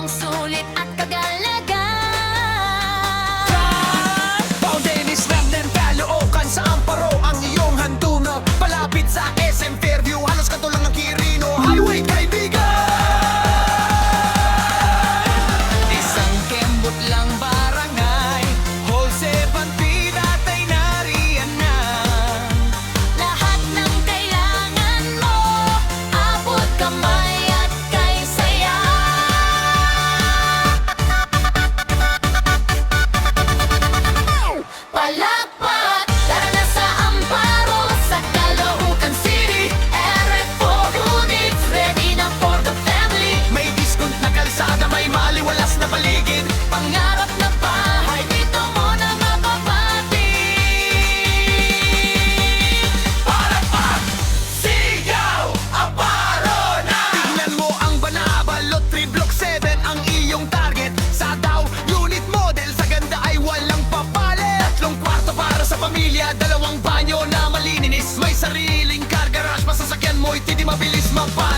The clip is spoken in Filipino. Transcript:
ang sulit at kagalagan. Pao Dennis Ramnen, Caloocan sa Amparo. Ang iyong handuna, palapit sa SM Fairview. Halos katulang ang Quirino Highway, kaibigan. Isang kembot lang barangay, Jose Bantida tay nariyan na. Lahat ng kailangan mo, abot kamay at kay saya. Palakpak, tara na sa Amparo, sa Caloocan City. RF4 units, ready na for the family. May discount na kalsada, may maliwalas na paligid. Pangarap na bahay, dito mo na mapapati. Palakpak! Sigaw! Amparo na! Tignan mo ang Banabalot, 3 Block 7 ang iyong target. Sa Dow, unit model, sa ganda ay walang papalit. 3 kwarto para sa pamilya, 2 banyo na malininis. May sariling car garage, masasakyan mo, hindi mabilis mapa.